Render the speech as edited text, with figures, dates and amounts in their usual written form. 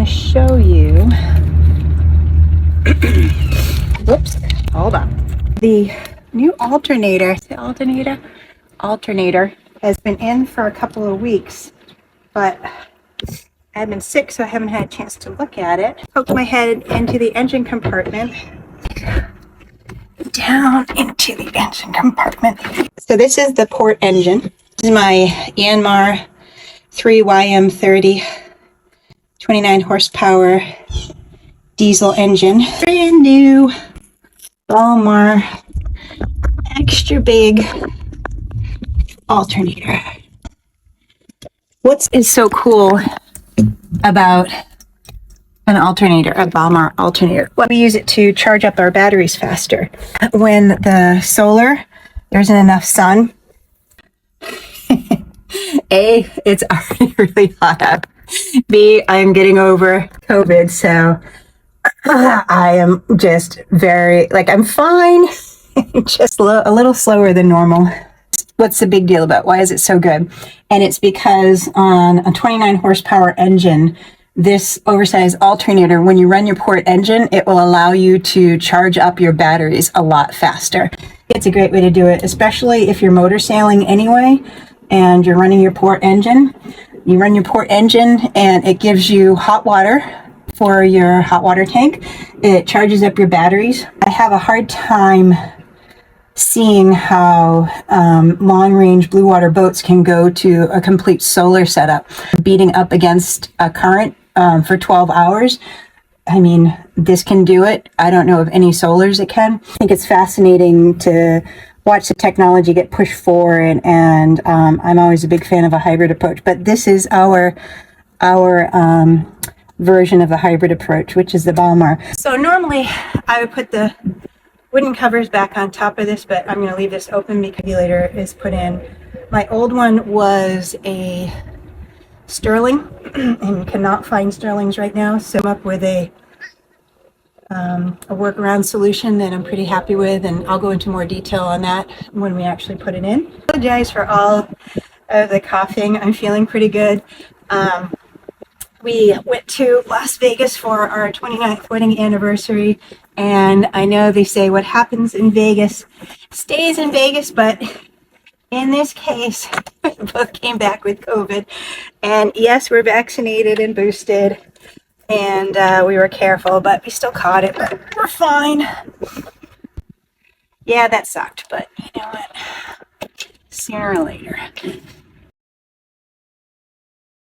to show you. Whoops, hold on. The new alternator, alternator has been in for a couple of weeks, but I've been sick, so I haven't had a chance to look at it. Poked my head into the engine compartment. Down into the engine compartment. So this is the port engine. This is my Balmar 3YM30 29 horsepower diesel engine. Brand new Balmar extra big alternator. What is so cool about an alternator, a Balmar alternator? Well, we use it to charge up our batteries faster. When the solar, there isn't enough sun, A, it's already really hot up. B, I'm getting over COVID, so I am just very, I'm fine, just a little slower than normal. What's the big deal about? Why is it so good? And it's because on a 29 horsepower engine, this oversized alternator, when you run your port engine, it will allow you to charge up your batteries a lot faster. It's a great way to do it, especially if you're motor sailing anyway and you're running your port engine. You run your port engine and it gives you hot water for your hot water tank. It charges up your batteries. I have a hard time seeing how long-range blue water boats can go to a complete solar setup, beating up against a current for 12 hours. I mean, this can do it. I don't know of any solars that can. I think it's fascinating to watch the technology get pushed forward, and I'm always a big fan of a hybrid approach. But this is our version of the hybrid approach, which is the Balmar. So normally I would put the wooden covers back on top of this, but I'm going to leave this open because the regulator is put in. My old one was a Sterling and cannot find Sterlings right now, so I'm up with a workaround solution that I'm pretty happy with, and I'll go into more detail on that when we actually put it in. I apologize for all of the coughing. I'm feeling pretty good. We went to Las Vegas for our 29th wedding anniversary, and I know they say what happens in Vegas stays in Vegas, but in this case, we both came back with COVID. And yes, we're vaccinated and boosted, and we were careful, but we still caught it, but we're fine. Yeah, that sucked, but you know what? Sooner or later.